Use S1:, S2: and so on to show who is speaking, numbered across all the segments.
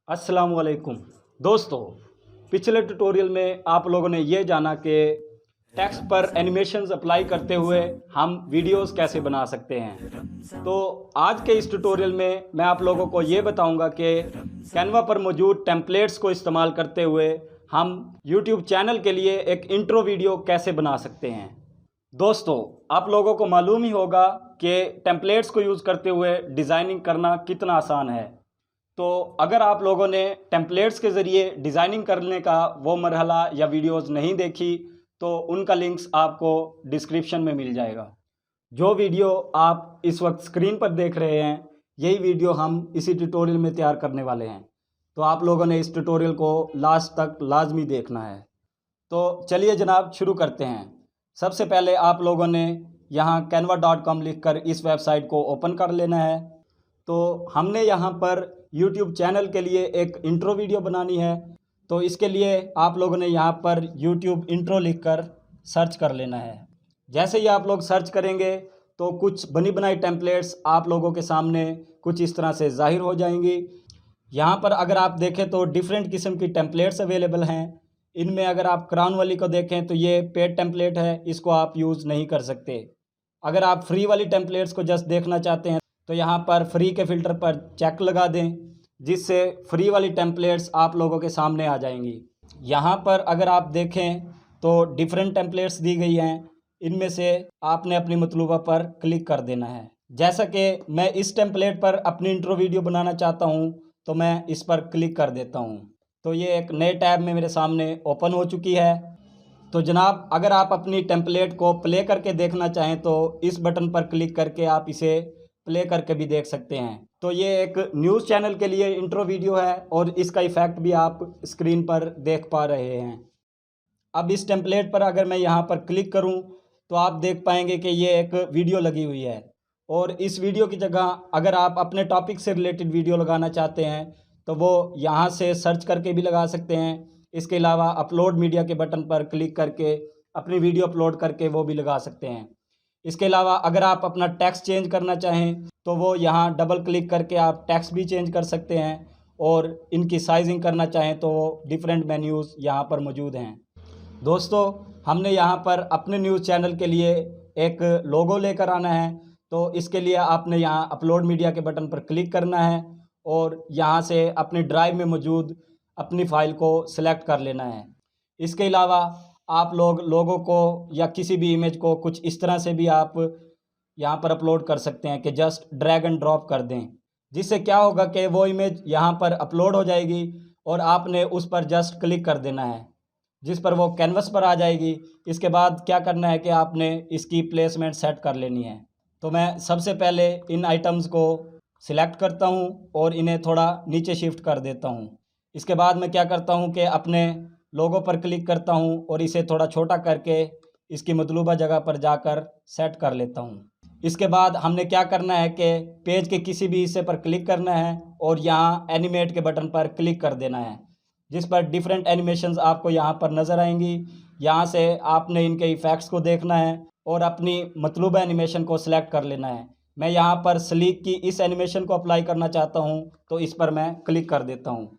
S1: अस्सलामुअलैकुम दोस्तों, पिछले ट्यूटोरियल में आप लोगों ने ये जाना कि टेक्स्ट पर एनिमेशंस अप्लाई करते हुए हम वीडियोस कैसे बना सकते हैं। तो आज के इस ट्यूटोरियल में मैं आप लोगों को ये बताऊंगा कि कैनवा पर मौजूद टेम्पलेट्स को इस्तेमाल करते हुए हम यूट्यूब चैनल के लिए एक इंट्रो वीडियो कैसे बना सकते हैं। दोस्तों, आप लोगों को मालूम ही होगा कि टेम्पलेट्स को यूज़ करते हुए डिज़ाइनिंग करना कितना आसान है। तो अगर आप लोगों ने टेम्पलेट्स के ज़रिए डिज़ाइनिंग करने का वो मरहला या वीडियोस नहीं देखी तो उनका लिंक्स आपको डिस्क्रिप्शन में मिल जाएगा। जो वीडियो आप इस वक्त स्क्रीन पर देख रहे हैं, यही वीडियो हम इसी ट्यूटोरियल में तैयार करने वाले हैं। तो आप लोगों ने इस ट्यूटोरियल को लास्ट तक लाजमी देखना है। तो चलिए जनाब, शुरू करते हैं। सबसे पहले आप लोगों ने यहाँ canva.com लिखकर इस वेबसाइट को ओपन कर लेना है। तो हमने यहाँ पर YouTube चैनल के लिए एक इंट्रो वीडियो बनानी है। तो इसके लिए आप लोगों ने यहाँ पर YouTube इंट्रो लिखकर सर्च कर लेना है। जैसे ही आप लोग सर्च करेंगे तो कुछ बनी बनाई टेम्पलेट्स आप लोगों के सामने कुछ इस तरह से ज़ाहिर हो जाएंगी। यहाँ पर अगर आप देखें तो डिफरेंट किस्म की टेम्पलेट्स अवेलेबल हैं। इनमें अगर आप क्राउन वाली को देखें तो ये पेड टेम्पलेट है, इसको आप यूज़ नहीं कर सकते। अगर आप फ्री वाली टेम्पलेट्स को जस्ट देखना चाहते हैं तो यहाँ पर फ्री के फ़िल्टर पर चेक लगा दें, जिससे फ्री वाली टेम्पलेट्स आप लोगों के सामने आ जाएंगी। यहाँ पर अगर आप देखें तो डिफरेंट टेम्पलेट्स दी गई हैं। इनमें से आपने अपनी मतलूबा पर क्लिक कर देना है। जैसा कि मैं इस टेम्पलेट पर अपनी इंट्रो वीडियो बनाना चाहता हूँ तो मैं इस पर क्लिक कर देता हूँ। तो ये एक नए टैब में मेरे सामने ओपन हो चुकी है। तो जनाब, अगर आप अपनी टेम्पलेट को प्ले करके देखना चाहें तो इस बटन पर क्लिक करके आप इसे प्ले करके भी देख सकते हैं। तो ये एक न्यूज़ चैनल के लिए इंट्रो वीडियो है और इसका इफ़ेक्ट भी आप स्क्रीन पर देख पा रहे हैं। अब इस टेम्पलेट पर अगर मैं यहाँ पर क्लिक करूँ तो आप देख पाएंगे कि ये एक वीडियो लगी हुई है। और इस वीडियो की जगह अगर आप अपने टॉपिक से रिलेटेड वीडियो लगाना चाहते हैं तो वो यहाँ से सर्च करके भी लगा सकते हैं। इसके अलावा अपलोड मीडिया के बटन पर क्लिक करके अपनी वीडियो अपलोड करके वो भी लगा सकते हैं। इसके अलावा अगर आप अपना टेक्स्ट चेंज करना चाहें तो वो यहाँ डबल क्लिक करके आप टेक्स्ट भी चेंज कर सकते हैं। और इनकी साइजिंग करना चाहें तो डिफरेंट मेन्यूज़ यहाँ पर मौजूद हैं। दोस्तों, हमने यहाँ पर अपने न्यूज़ चैनल के लिए एक लोगो लेकर आना है। तो इसके लिए आपने यहाँ अपलोड मीडिया के बटन पर क्लिक करना है और यहाँ से अपनी ड्राइव में मौजूद अपनी फ़ाइल को सिलेक्ट कर लेना है। इसके अलावा आप लोग लोगों को या किसी भी इमेज को कुछ इस तरह से भी आप यहाँ पर अपलोड कर सकते हैं कि जस्ट ड्रैग एंड ड्रॉप कर दें, जिससे क्या होगा कि वो इमेज यहाँ पर अपलोड हो जाएगी और आपने उस पर जस्ट क्लिक कर देना है, जिस पर वो कैनवस पर आ जाएगी। इसके बाद क्या करना है कि आपने इसकी प्लेसमेंट सेट कर लेनी है। तो मैं सबसे पहले इन आइटम्स को सिलेक्ट करता हूँ और इन्हें थोड़ा नीचे शिफ्ट कर देता हूँ। इसके बाद मैं क्या करता हूँ कि अपने लोगो पर क्लिक करता हूँ और इसे थोड़ा छोटा करके इसकी मतलूबा जगह पर जाकर सेट कर लेता हूँ। इसके बाद हमने क्या करना है कि पेज के किसी भी हिस्से पर क्लिक करना है और यहाँ एनिमेट के बटन पर क्लिक कर देना है, जिस पर डिफरेंट एनिमेशंस आपको यहाँ पर नज़र आएंगी। यहाँ से आपने इनके इफ़ेक्ट्स को देखना है और अपनी मतलूबा एनिमेशन को सिलेक्ट कर लेना है। मैं यहाँ पर स्लीक की इस एनिमेशन को अप्लाई करना चाहता हूँ तो इस पर मैं क्लिक कर देता हूँ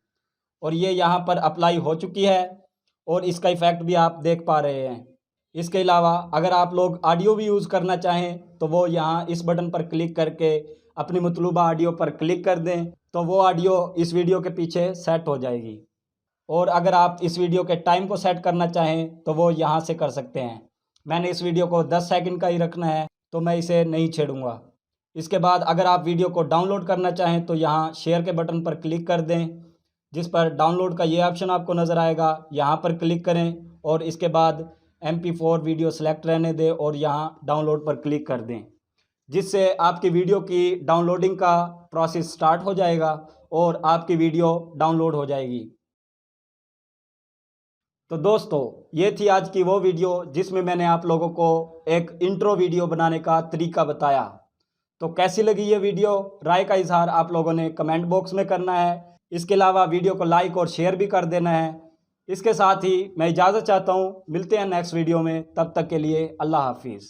S1: और ये यहाँ पर अप्लाई हो चुकी है और इसका इफ़ेक्ट भी आप देख पा रहे हैं। इसके अलावा अगर आप लोग ऑडियो भी यूज़ करना चाहें तो वो यहाँ इस बटन पर क्लिक करके अपनी मतलूबा ऑडियो पर क्लिक कर दें तो वो ऑडियो इस वीडियो के पीछे सेट हो जाएगी। और अगर आप इस वीडियो के टाइम को सेट करना चाहें तो वो यहाँ से कर सकते हैं। मैंने इस वीडियो को 10 सेकंड का ही रखना है तो मैं इसे नहीं छेड़ूंगा। इसके बाद अगर आप वीडियो को डाउनलोड करना चाहें तो यहाँ शेयर के बटन पर क्लिक कर दें, जिस पर डाउनलोड का ये ऑप्शन आपको नज़र आएगा। यहाँ पर क्लिक करें और इसके बाद MP4 वीडियो सेलेक्ट रहने दें और यहाँ डाउनलोड पर क्लिक कर दें, जिससे आपकी वीडियो की डाउनलोडिंग का प्रोसेस स्टार्ट हो जाएगा और आपकी वीडियो डाउनलोड हो जाएगी। तो दोस्तों, ये थी आज की वो वीडियो जिसमें मैंने आप लोगों को एक इंट्रो वीडियो बनाने का तरीका बताया। तो कैसी लगी ये वीडियो, राय का इजहार आप लोगों ने कमेंट बॉक्स में करना है। इसके अलावा वीडियो को लाइक और शेयर भी कर देना है। इसके साथ ही मैं इजाज़त चाहता हूँ। मिलते हैं नेक्स्ट वीडियो में, तब तक के लिए अल्लाह हाफिज़।